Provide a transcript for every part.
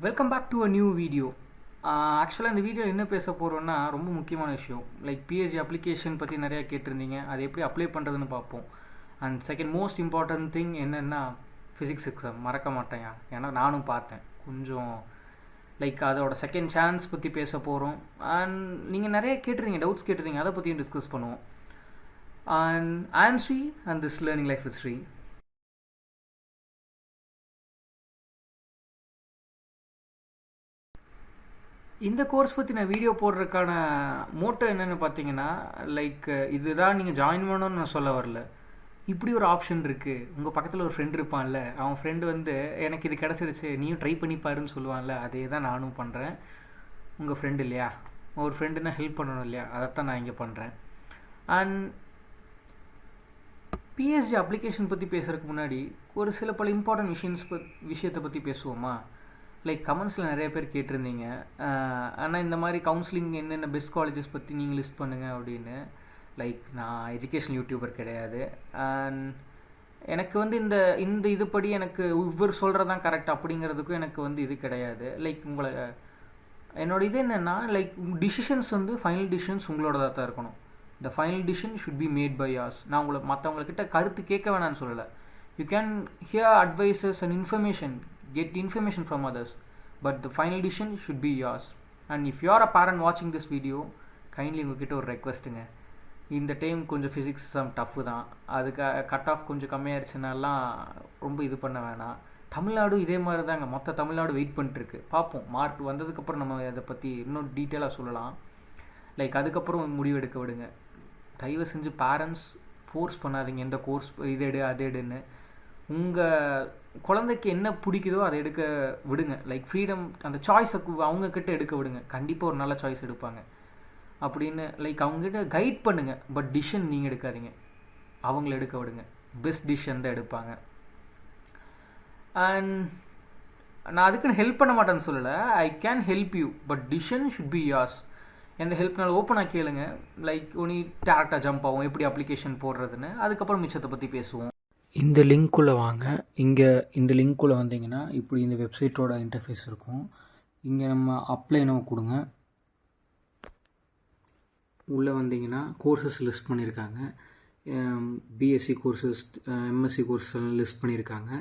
Welcome back to a new video. ஆக்சுவலாக இந்த video என்ன பேச போகிறோன்னா ரொம்ப முக்கியமான விஷயம். லைக் பிஹெச்டி அப்ளிகேஷன் பற்றி நிறையா கேட்டிருந்தீங்க, அதை எப்படி அப்ளை பண்ணுறதுன்னு பார்ப்போம். And second most important thing என்னென்னா ஃபிசிக்ஸ் எக்ஸாம் மறக்க மாட்டேன், ஏன்னா நானும் பார்த்தேன். கொஞ்சம் லைக் அதோட செகண்ட் சான்ஸ் பற்றி பேச போகிறோம். அண்ட் நீங்கள் நிறைய கேட்டிருந்தீங்க, டவுட்ஸ் கேட்டிருந்தீங்க, அதை பற்றியும் டிஸ்கஸ் பண்ணுவோம். And I am Sri and this learning life with Sri. இந்த கோர்ஸ் பற்றி நான் வீடியோ போடுறதுக்கான மோட்டோ என்னென்னு பார்த்தீங்கன்னா, லைக் இதுதான் நீங்கள் ஜாயின் பண்ணணும்னு நான் சொல்ல வரல. இப்படி ஒரு ஆப்ஷன் இருக்குது, உங்கள் பக்கத்தில் ஒரு ஃப்ரெண்ட் இருப்பான்ல, அவன் ஃப்ரெண்டு வந்து எனக்கு இது கிடச்சிருச்சு நீயும் ட்ரை பண்ணிப்பாருன்னு சொல்லுவான்ல, அதே தான் நானும் பண்ணுறேன். உங்கள் ஃப்ரெண்டு இல்லையா, ஒரு ஃப்ரெண்டுன்னா ஹெல்ப் பண்ணணும் இல்லையா, அதைத்தான் நான் இங்கே பண்ணுறேன். அண்ட் பிஹெச்டி அப்ளிகேஷன் பற்றி பேசுகிறதுக்கு முன்னாடி ஒரு சில பல இம்பார்ட்டன்ட் விஷயத்தை பற்றி பேசுவோமா. லைக் கமெண்ட்ஸில் நிறைய பேர் கேட்டிருந்தீங்க, ஆனால் இந்த மாதிரி கவுன்சிலிங் என்னென்ன பெஸ்ட் காலேஜஸ் பற்றி நீங்கள் லிஸ்ட் பண்ணுங்கள் அப்படின்னு. லைக் நான் எஜுகேஷன் யூடியூபர் கிடையாது, அண்ட் எனக்கு வந்து இந்த இதுபடி எனக்கு இவர் சொல்கிறதான் கரெக்ட் அப்படிங்கிறதுக்கும் எனக்கு வந்து இது கிடையாது. லைக் என்னோட இது என்னென்னா, லைக் டிசிஷன்ஸ் வந்து ஃபைனல் டிசிஷன்ஸ் உங்களோடதாக தான் இருக்கணும். The final decision should be made by us. நான் உங்களை மற்றவங்கக்கிட்ட கருத்து கேட்க வேணான்னு சொல்லலை. You can hear advices and information, get information from others, but the final decision should be yours. And if you are a parent watching this video, kindly உங்ககிட்ட ஒரு ரெக்வெஸ்ட்டுங்க, இந்த டைம் கொஞ்சம் ஃபிசிக்ஸ் எக்ஸாம் டஃப்பு தான், அதுக்கு cut off கொஞ்சம் கம்மியாகிடுச்சுனாலாம் ரொம்ப இது பண்ண வேணாம். தமிழ்நாடு இதே மாதிரி தாங்க, மொத்த தமிழ்நாடு வெயிட் பண்ணிட்டுருக்கு. பார்ப்போம், மார்க் வந்ததுக்கப்புறம் நம்ம அதை பற்றி இன்னும் டீட்டெயிலாக சொல்லலாம். லைக் அதுக்கப்புறம் முடிவெடுக்க விடுங்க. தயவு செஞ்சு பேரண்ட்ஸ் ஃபோர்ஸ் பண்ணாதீங்க, இந்த கோர்ஸ் இது எடு அது எடுன்னு. உங்கள் குழந்தைக்கு என்ன பிடிக்குதோ அதை எடுக்க விடுங்க. லைக் ஃப்ரீடம், அந்த சாய்ஸை அவங்கக்கிட்ட எடுக்க விடுங்க. கண்டிப்பாக ஒரு நல்ல சாய்ஸ் எடுப்பாங்க அப்படின்னு. லைக் அவங்ககிட்ட கைட் பண்ணுங்கள், பட் டிசிஷன் நீங்கள் எடுக்காதீங்க, அவங்கள எடுக்க விடுங்க. பெஸ்ட் டிசிஷன் தான் எடுப்பாங்க. அண்ட் நான் அதுக்குன்னு ஹெல்ப் பண்ண மாட்டேன்னு சொல்லலை, I can help you, but decision should be யார்ஸ். எந்த ஹெல்ப்னாலும் ஓப்பனாக கேளுங்க. லைக் உனி டேரக்டாக ஜம்ப் ஆகும் எப்படி அப்ளிகேஷன் போடுறதுன்னு, அதுக்கப்புறம் மிச்சத்தை பற்றி பேசுவோம். இந்த லிங்க்குள்ளே வாங்க. இங்கே இந்த லிங்க்குள்ளே வந்தீங்கன்னா இப்படி இந்த வெப்சைட்டோட இன்டர்ஃபேஸ் இருக்கும். இங்கே நம்ம அப்ளை நம்ம கொடுங்க. உள்ளே வந்தீங்கன்னா கோர்சஸ் லிஸ்ட் பண்ணியிருக்காங்க. பிஎஸ்சி கோர்சஸ், எம்எஸ்சி கோர்சஸ் எல்லாம் லிஸ்ட் பண்ணியிருக்காங்க.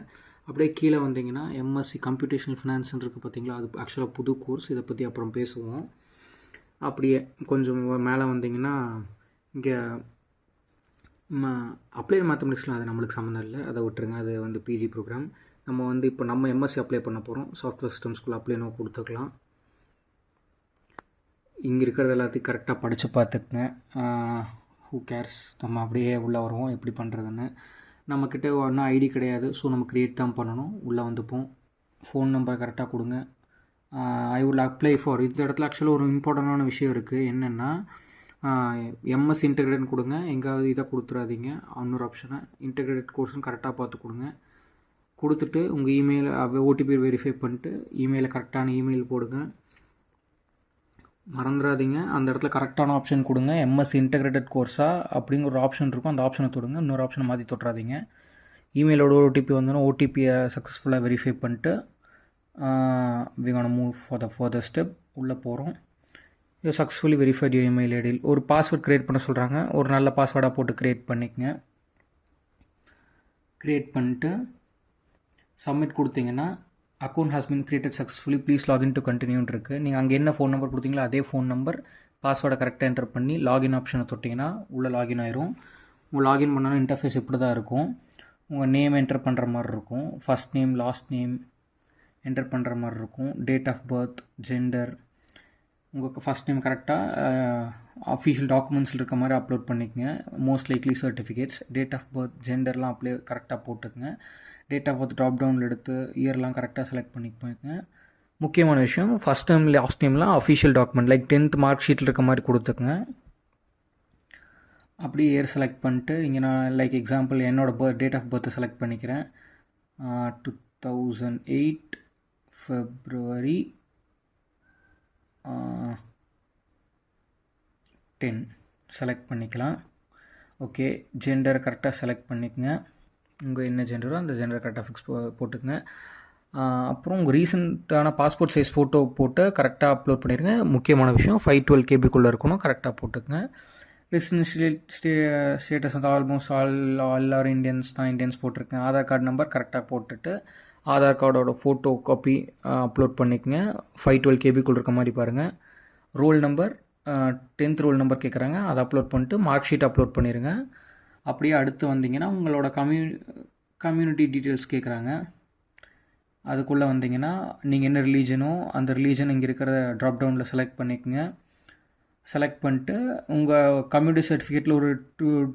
அப்படியே கீழே வந்தீங்கன்னா எம்எஸ்சி கம்ப்யூட்டேஷனல் ஃபினான்ஸ்ன்னு இருக்குது பார்த்தீங்களா, அது ஆக்சுவலாக புது கோர்ஸ், இதை பற்றி அப்புறம் பேசுவோம். அப்படியே கொஞ்சம் மேலே வந்தீங்கன்னா இங்கே அப்ளை மேத்தமெட்டிக்ஸ்லாம் அது நம்மளுக்கு சம்மந்தம் இல்லை, அதை விட்டுருங்க, அது வந்து பிஜி ப்ரோக்ராம். நம்ம வந்து இப்போ நம்ம எம்எஸ்சி அப்ளை பண்ண போகிறோம். சாஃப்ட்வேர் சிஸ்டம்ஸ்குள்ளே அப்ளை நம்ம கொடுத்துக்கலாம். இங்கே இருக்கிறது எல்லாத்தையும் கரெக்டாக படித்து பார்த்துக்குங்க. ஹூ கேர்ஸ், நம்ம அப்படியே உள்ளே வருவோம் எப்படி பண்ணுறதுன்னு. நம்மக்கிட்ட ஒன்றும் ஐடி கிடையாது, ஸோ நம்ம க்ரியேட் தான் பண்ணணும். உள்ளே வந்துப்போம். ஃபோன் நம்பர் கரெக்டாக கொடுங்க. ஐ வுட் அப்ளை ஃபார், இந்த இடத்துல ஆக்சுவலாக ஒரு இம்பார்ட்டண்டான விஷயம் இருக்குது. என்னென்னா எம்எஸ் இன்டெகிரேட்னு கொடுங்க, எங்காவது இதை கொடுத்துடாதீங்க. இன்னொரு ஆப்ஷனை இன்டெகிரேட் கோர்ஸ்னு கரெக்டாக பார்த்து கொடுங்க. கொடுத்துட்டு உங்கள் இமெயில் ஓடிபி வெரிஃபை பண்ணிட்டு இமெயிலை கரெக்டான இமெயில் போடுங்க. மறந்துடாதீங்க, அந்த இடத்துல கரெக்டான ஆப்ஷன் கொடுங்க. எம்எஸ் இன்டெகிரேட்டட் கோர்ஸா அப்படிங்கிற ஒரு ஆப்ஷன் இருக்கும், அந்த ஆப்ஷனை தொடுங்க. இன்னொரு ஆப்ஷனை மாற்றி தொட்டுறாதீங்க. இமெயிலோட ஓடிபி வந்தோன்னா ஓடிபியை சக்ஸஸ்ஃபுல்லாக வெரிஃபை பண்ணிட்டு we gonna move for the further step. உள்ளே போகிறோம். You successfully verified you email ஐடியில் ஒரு பாஸ்வேர்ட் க்ரியேட் பண்ண சொல்கிறாங்க. ஒரு நல்ல பாஸ்வேர்டாக போட்டு க்ரியேட் பண்ணிக்கங்க. க்ரியேட் பண்ணிட்டு சப்மிட் கொடுத்தீங்கன்னா account has been created successfully, please login to கண்டினியூன்னு இருக்குது. நீங்கள் அங்கே என்ன ஃபோன் நம்பர் கொடுத்தீங்களோ அதே ஃபோன் நம்பர், பாஸ்வேர்டை கரெக்டாக என்டர் பண்ணி லாகின் ஆப்ஷனை தொட்டிங்கன்னா உள்ளே லாகின் ஆயிரும். உங்கள் லாகின் பண்ணாலும் இன்டர்ஃபேஸ் இப்படி தான் இருக்கும். உங்கள் நேம் என்டர் பண்ணுற மாதிரி இருக்கும். First name last name enter பண்ணுற மாதிரி இருக்கும். டேட் ஆஃப் பர்த், ஜெண்டர், உங்கள் ஃபஸ்ட் நேம் கரெக்டாக அஃபிஷியல் டாக்குமெண்ட்ஸில் இருக்க மாதிரி அப்லோட் பண்ணிக்கங்க. Most likely certificates, date of birth, ஜெண்டர்லாம் அப்ளை கரெக்டாக போட்டுக்குங்க. டேட் ஆஃப் பர்த் ட்ராப் டவுனில் எடுத்து இயர்லாம் கரெக்டாக செலக்ட் பண்ணிக்கோங்க. முக்கியமான விஷயம், ஃபஸ்ட் நேம் லாஸ்ட் நேம்லாம் official document like 10th mark ஷீட்டில் இருக்க மாதிரி கொடுத்துக்குங்க. அப்படியே இயர் செலக்ட் பண்ணிட்டு இங்கே நான் லைக் எக்ஸாம்பிள் என்னோடய டேட் ஆஃப் பர்த்தை செலக்ட் பண்ணிக்கிறேன். 2008 February 10 செலக்ட் பண்ணிக்கலாம். ஓகே, ஜெண்டர் கரெக்டாக செலக்ட் பண்ணிக்கங்க. உங்கள் என்ன ஜெண்டரோ அந்த ஜெண்டர் கரெக்டாக ஃபிக்ஸ் போட்டுக்குங்க. அப்புறம் உங்கள் ரீசெண்டான பாஸ்போர்ட் சைஸ் ஃபோட்டோ போட்டு கரெக்டாக அப்லோட் பண்ணிடுங்க. முக்கியமான விஷயம் 512 கேபிக்குள்ளே இருக்கணும், கரெக்டாக போட்டுக்கங்க. ரெசிடென்ஷியல் ஸ்டேட்டஸ் வந்து ஆல்மோஸ்ட் எல்லாரும் இந்தியன்ஸ் தான், இந்தியன்ஸ் போட்டிருக்கேன். ஆதார் கார்டு நம்பர் கரெக்டாக போட்டுட்டு ஆதார் கார்டோட ஃபோட்டோ காப்பி அப்லோட் பண்ணிக்கங்க. 512 கேபிக்குள்ளே இருக்க மாதிரி பாருங்கள். Roll number 10th roll number கேட்குறாங்க, அதை அப்லோட் பண்ணிட்டு மார்க் ஷீட் அப்லோட் பண்ணிடுங்க. அப்படியே அடுத்து வந்தீங்கன்னா உங்களோட கம்யூனிட்டி டீட்டெயில்ஸ் கேட்குறாங்க. அதுக்குள்ளே வந்தீங்கன்னா நீங்கள் என்ன ரிலீஜனோ அந்த ரிலீஜன் இங்கே இருக்கிற ட்ராப் டவுனில் செலக்ட் பண்ணிக்கோங்க. செலக்ட் பண்ணிட்டு உங்கள் கம்யூனிட்டி சர்டிஃபிகேட்டில் ஒரு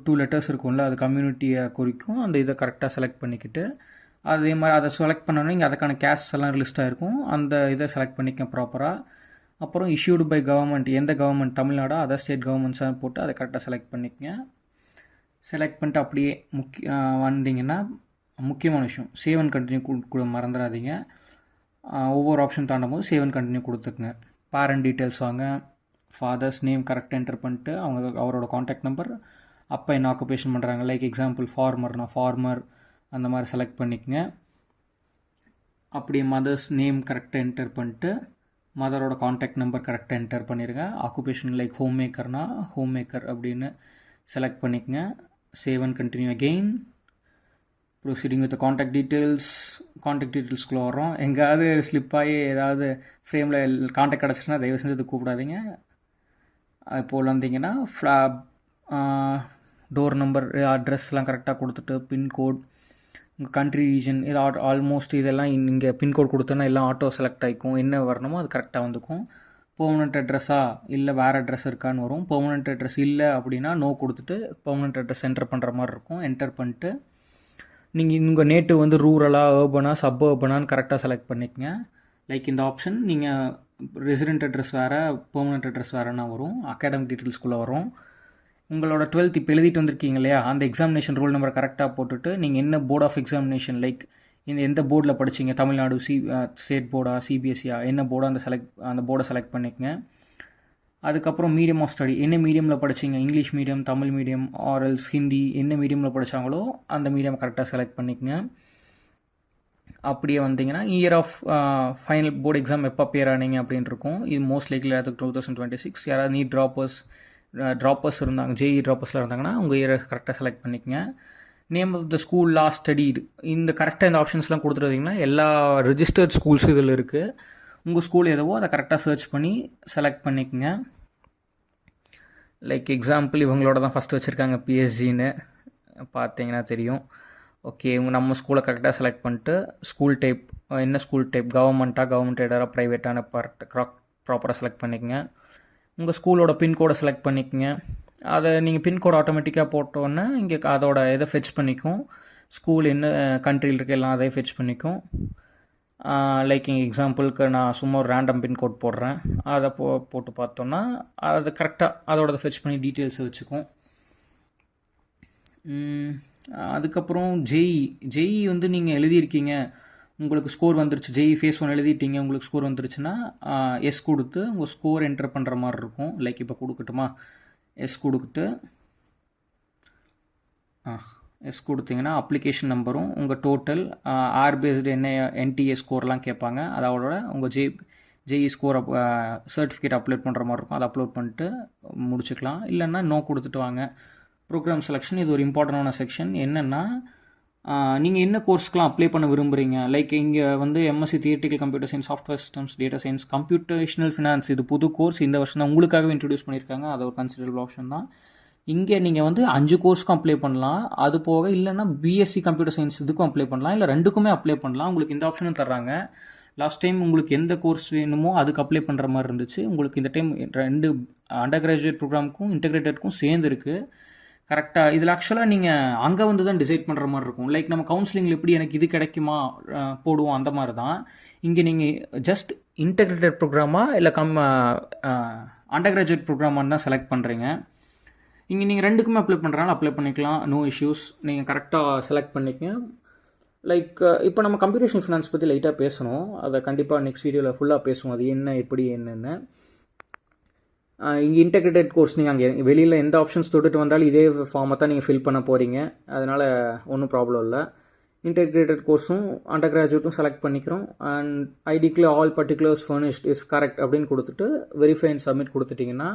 டூ லெட்டர்ஸ் இருக்கும்ல, அது கம்யூனிட்டியை குறிக்கும். அந்த இதை கரெக்டாக செலக்ட் பண்ணிக்கிட்டு அதே மாதிரி அதை செலக்ட் பண்ணோன்னா இங்கே அதுக்கான கேஸ்ட் எல்லாம் லிஸ்ட்டாக இருக்கும், அந்த இதை செலக்ட் பண்ணிக்க ப்ராப்பராக. அப்புறம் இஷ்யூடு பை கவர்மெண்ட், எந்த கவர்மெண்ட், தமிழ்நாடா அதர் ஸ்டேட் கவர்மெண்ட்ஸாக போட்டு அதை கரெக்டாக செலக்ட் பண்ணிக்கங்க. செலக்ட் பண்ணிட்டு அப்படியே வந்தீங்கன்னா முக்கியமான விஷயம் சேவ் அண்ட் கண்டினியூ கூட மறந்துடாதீங்க. ஒவ்வொரு ஆப்ஷன் தாண்டும் போது சேவ் அண்ட் கண்டினியூ கொடுத்துக்குங்க. பேரண்ட் டீட்டெயில்ஸ் வாங்க, ஃபாதர்ஸ் நேம் கரெக்டாக என்டர் பண்ணிட்டு அவரோட காண்டாக்ட் நம்பர், அப்போ என்ன ஆக்குபேஷன் பண்ணுறாங்க, லைக் எக்ஸாம்பிள் ஃபார்மர்னா ஃபார்மர் அந்த மாதிரி செலக்ட் பண்ணிக்கங்க. அப்படியே மதர்ஸ் நேம் கரெக்டாக என்டர் பண்ணிட்டு மதரோட காண்டாக்ட் நம்பர் கரெக்டாக என்டர் பண்ணிடுங்க. ஆக்குபேஷன் லைக் ஹோம் மேக்கர்னா ஹோம் மேக்கர் அப்படின்னு செலக்ட் பண்ணிக்கங்க. Save and continue again. Proceeding with contact டீட்டெயில்ஸ்குள்ளே வரோம். எங்கேயாவது ஸ்லிப்பாகி ஏதாவது ஃப்ரேமில் காண்டாக்ட் கிடச்சிட்டுனா தயவு செஞ்சு இது கூப்பிடாதீங்க. இப்போது வந்தீங்கன்னா டோர் நம்பர், அட்ரஸ்லாம் கரெக்டாக கொடுத்துட்டு பின்கோட், உங்கள் கண்ட்ரி ரீஜன் இது ஆல்மோஸ்ட் இதெல்லாம் இங்கே பின்கோட் கொடுத்தோன்னா எல்லாம் ஆட்டோ செலக்ட் ஆகிக்கும். என்ன வரணுமோ அது கரெக்டாக வந்துக்கும். பெர்மனெண்ட் அட்ரஸா இல்லை வேறு அட்ரஸ் இருக்கான்னு வரும். பெர்மனெண்ட் அட்ரஸ் இல்லை அப்படின்னா நோ கொடுத்துட்டு பெர்மனெண்ட் அட்ரஸ் என்டர் பண்ணுற மாதிரி இருக்கும். என்டர் பண்ணிட்டு நீங்கள் உங்கள் நேட்டிவ் வந்து ரூரலாக, ஏர்பனா, சப் ஏர்பனான்னு கரெக்டாக செலக்ட் பண்ணிக்கங்க. லைக் இந்த ஆப்ஷன் நீங்கள் ரெசிடென்ட் அட்ரஸ் வேறு, பெர்மனெண்ட் அட்ரஸ் வேறுனா வரும். அகாடமிக் டீட்டெயில்ஸ்குள்ளே வரும். உங்களோட 12th இப்போ எழுதிட்டு வந்திருக்கீங்க இல்லையா, அந்த எக்ஸாமினேஷன் ரோல் நம்பரை கரெக்டாக போட்டுட்டு நீங்கள் என்ன போர்ட் ஆஃப் எக்ஸாமினேஷன், லைக் எந்த போர்டில் படிச்சிங்க, தமிழ்நாடு ஸ்டேட் போர்டா சிபிஎஸ்சியா என்ன போர்டோ அந்த போர்டை செலக்ட் பண்ணிக்கங்க. அதுக்கப்புறம் மீடியம் ஆஃப் ஸ்டடி, என்ன மீடியமில் படிச்சிங்க, இங்கிலீஷ் மீடியம், தமிழ் மீடியம், ஆரல்ஸ், ஹிந்தி, என்ன மீடியமில் படித்தாங்களோ அந்த மீடியம் கரெக்டாக செலக்ட் பண்ணிக்கங்க. அப்படியே வந்தீங்கன்னா year of final board exam எப்போ அப்பியர் ஆனீங்க அப்படின்னு இருக்கும். இது மோஸ்ட் லைக்லி அதுக்கு 2026. யாராவது நீட் ட்ராப்பர்ஸ் இருந்தாங்க, ஜேஇ ட்ராப்பர்ஸில் இருந்தாங்கன்னா உங்கள் இயரை கரெக்டாக செலக்ட் பண்ணிக்கங்க. Name of the school last studied, இந்த கரெக்டாக இந்த ஆப்ஷன்ஸ்லாம் கொடுத்துருந்தீங்கன்னா எல்லா ரிஜிஸ்டர்ட் ஸ்கூல்ஸ் இதில் இருக்குது. உங்கள் ஸ்கூல் எதுவோ அதை கரெக்டாக சர்ச் பண்ணி செலக்ட் பண்ணிக்கங்க. லைக் எக்ஸாம்பிள் இவங்களோட தான் ஃபஸ்ட்டு வச்சுருக்காங்க பிஎஸ்ஜின்னு பார்த்தீங்கன்னா தெரியும். ஓகே, நம்ம ஸ்கூலை கரெக்டாக செலக்ட் பண்ணிட்டு ஸ்கூல் டைப், என்ன ஸ்கூல் டைப், கவர்மெண்ட் எய்டடாக ப்ரைவேட்டான ப்ராப்பராக செலக்ட் பண்ணிக்கங்க. உங்கள் ஸ்கூலோட பின்கோடை செலக்ட் பண்ணிக்கங்க. அதை நீங்கள் பின்கோடு ஆட்டோமேட்டிக்காக போட்டோன்னே இங்கே அதோட இதை ஃபெச் பண்ணிக்கும். ஸ்கூல் என்ன கண்ட்ரியில் இருக்க எல்லாம் அதை ஃபெச் பண்ணிக்கும். லைக் இங்கே எக்ஸாம்பிளுக்கு நான் சும்மா ஒரு ரேண்டம் பின்கோட் போடுறேன், அதை போட்டு பார்த்தோன்னா அது கரெக்டாக அதோட ஃபெச் பண்ணி டீட்டெயில்ஸை வச்சுக்கும். அதுக்கப்புறம் ஜேஇ வந்து நீங்கள் எழுதியிருக்கீங்க, உங்களுக்கு ஸ்கோர் வந்துருச்சு, ஜேஇ ஃபேஸ் 1 எழுதிட்டீங்க, உங்களுக்கு ஸ்கோர் வந்துருச்சுன்னா எஸ் கொடுத்து உங்கள் ஸ்கோர் என்டர் பண்ணுற மாதிரி இருக்கும். லைக் இப்போ கொடுக்கட்டுமா, எஸ் கொடுத்து எஸ் கொடுத்தீங்கன்னா அப்ளிகேஷன் நம்பரும் உங்கள் டோட்டல் பேஸ்டு என்ன என்டிஏ ஸ்கோர்லாம் கேட்பாங்க, அதோட உங்கள் ஜேஇ ஸ்கோர் சர்டிஃபிகேட் அப்லோட் பண்ணுற மாதிரி இருக்கும். அதை அப்லோட் பண்ணிட்டு முடிச்சுக்கலாம். இல்லைன்னா நோ கொடுத்துட்டு வாங்க. ப்ரோக்ராம் செலெக்ஷன் இது ஒரு இம்பார்ட்டண்டான செக்ஷன். என்னென்னா நீங்கள் என்ன கோர்ஸ்க்கெலாம் அப்ளை பண்ண விரும்புகிறீங்க, லைக் இங்கே வந்து MSc theoretical computer science, software systems, data science, computational finance, இது புது கோர்ஸ் இந்த வருஷம் தான் உங்களுக்காகவே இன்ட்ரடியூஸ் பண்ணியிருக்காங்க. அது ஒரு கன்சிடரபிள் ஆப்ஷன் தான். இங்கே நீங்கள் வந்து 5 கோர்ஸ்க்கும் அப்ளை பண்ணலாம். அது போக இல்லைன்னா பிஎஸ்சி கம்ப்யூட்டர் சயின்ஸ் இதுக்கும் அப்ளை பண்ணலாம், இல்லை 2க்குமே அப்ளை பண்ணலாம். உங்களுக்கு இந்த ஆப்ஷனும் தர்றாங்க. லாஸ்ட் டைம் உங்களுக்கு எந்த கோர்ஸ் வேணுமோ அதுக்கு அப்ளை பண்ணுற மாதிரி இருந்துச்சு. உங்களுக்கு இந்த டைம் 2 அண்டர் கிராஜுவேட் ப்ரோக்ராமுக்கும் இன்டெகிரேட்டடுக்கும் சேர்ந்து இருக்குது. கரெக்டாக இதில் ஆக்சுவலாக நீங்கள் அங்கே வந்து தான் டிசைட் பண்ணுற மாதிரி இருக்கும். லைக் நம்ம கவுன்சிலிங்கில் எப்படி எனக்கு இது கிடைக்குமா போடுவோம், அந்த மாதிரி தான் இங்கே நீங்கள் ஜஸ்ட் இன்டெகிரேட்டட் ப்ரோக்ராமா இல்லை அண்டர் கிராஜுவேட் ப்ரோக்ராமான்னு தான் செலக்ட் பண்ணுறீங்க. இங்கே நீங்கள் 2க்குமே அப்ளை பண்ணுறாங்க, அப்ளை பண்ணிக்கலாம், நோ இஷ்யூஸ். நீங்கள் கரெக்டாக செலக்ட் பண்ணிக்கங்க. லைக் இப்போ நம்ம கம்ப்யூட்டேஷனல் ஃபினான்ஸ் பற்றி லைட்டாக பேசணும், அதை கண்டிப்பாக நெக்ஸ்ட் வீடியோவில் ஃபுல்லாக பேசுவோம், அது என்ன எப்படி என்னென்னு. இங்கே இன்டெகிரேட்டட் கோர்ஸ் நீங்கள் அங்கே வெளியில் எந்த ஆப்ஷன்ஸ் தொட்டுட்டு வந்தாலும் இதே ஃபார்மை தான் நீங்கள் ஃபில் பண்ண போகிறீங்க, அதனால் ஒன்றும் ப்ராப்ளம் இல்லை. இன்டெகிரேட்டட் கோர்ஸும் அண்டர் கிராஜுவேட்டும் செலக்ட் பண்ணிக்கிறோம். And I declare all particulars furnished is correct அப்படின்னு கொடுத்துட்டு வெரிஃபை அண்ட் சப்மிட் கொடுத்துட்டிங்கன்னா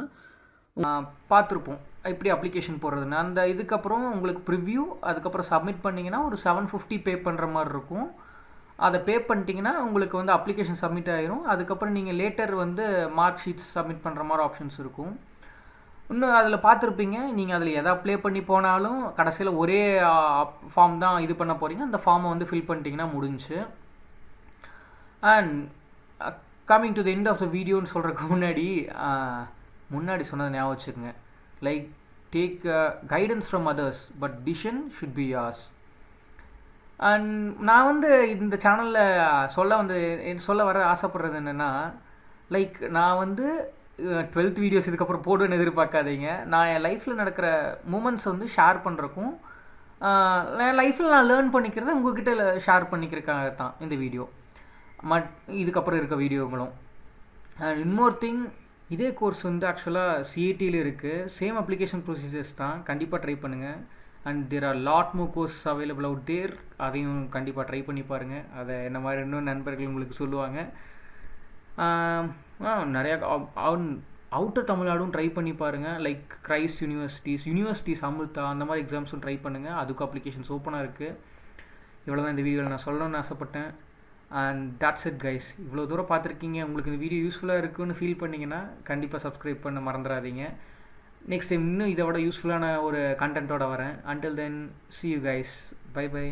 பார்த்துருப்போம் எப்படி அப்ளிகேஷன் போடுறதுன்னு. அந்த இதுக்கப்புறம் உங்களுக்கு ப்ரிவ்யூ, அதுக்கப்புறம் சப்மிட் பண்ணிங்கன்னா ஒரு 750 பே பண்ணுற மாதிரி இருக்கும். அதை பே பண்ணிட்டீங்கன்னா உங்களுக்கு வந்து அப்ளிகேஷன் சப்மிட் ஆகிரும். அதுக்கப்புறம் நீங்கள் லேட்டர் வந்து மார்க் ஷீட்ஸ் சப்மிட் பண்ணுற மாதிரி ஆப்ஷன்ஸ் இருக்கும். இன்னும் அதில் பார்த்துருப்பீங்க, நீங்கள் அதில் எதை அப்ளை பண்ணி போனாலும் கடைசியில் ஒரே ஃபார்ம் தான் இது பண்ண போகிறீங்க. அந்த ஃபார்மை வந்து ஃபில் பண்ணிட்டீங்கன்னா முடிஞ்சு. And coming to the end of the வீடியோன்னு சொல்கிறதுக்கு முன்னாடி சொன்னதை ஞாபகம் வச்சுக்கோங்க. Like take guidance from others but decision should be yours. And நான் வந்து இந்த சேனலில் சொல்ல வர ஆசைப்படுறது என்னென்னா, லைக் நான் வந்து 12th வீடியோஸ் இதுக்கப்புறம் போடுவேன்னு எதிர்பார்க்காதீங்க. நான் என் லைஃப்பில் நடக்கிற மூமெண்ட்ஸ் வந்து ஷேர் பண்ணுறக்கும், என் லைஃப்பில் நான் லேர்ன் பண்ணிக்கிறத உங்கள்கிட்ட ஷேர் பண்ணிக்கிறதுக்காக தான் இந்த வீடியோ, இதுக்கப்புறம் இருக்க வீடியோங்களும். அண்ட் இன்னொரு திங், இதே கோர்ஸ் வந்து ஆக்சுவலாக சிஏடியில் இருக்குது. சேம் அப்ளிகேஷன் ப்ரொசீஜர்ஸ் தான். கண்டிப்பாக ட்ரை பண்ணுங்கள். And there are lot more course available out there. அதையும் கண்டிப்பாக ட்ரை பண்ணி பாருங்கள். அதை என்ன மாதிரி இன்னும் நண்பர்கள் உங்களுக்கு சொல்லுவாங்க. நிறையா அவுட்டர் தமிழ்நாடும் ட்ரை பண்ணி பாருங்கள். லைக் கிரைஸ்ட் யூனிவர்சிட்டிஸ் அமிர்தா, அந்த மாதிரி எக்ஸாம்ஸும் ட்ரை பண்ணுங்கள். அதுக்கும் அப்ளிகேஷன்ஸ் ஓப்பனாக இருக்குது. இவ்வளோ தான் இந்த வீடியோவில் நான் சொல்லணும்னு ஆசைப்பட்டேன். And that's it guys. இவ்வளோ தூரம் பார்த்துருக்கீங்க. உங்களுக்கு இந்த வீடியோ யூஸ்ஃபுல்லாக இருக்குன்னு ஃபீல் பண்ணிங்கன்னா கண்டிப்பாக சப்ஸ்கிரைப் பண்ண மறந்துடாதீங்க. நெக்ஸ்ட் டைம் இன்னும் இதை விட யூஸ்ஃபுல்லான ஒரு கண்டென்ட்டோட வரேன். Until then see you guys. Bye bye.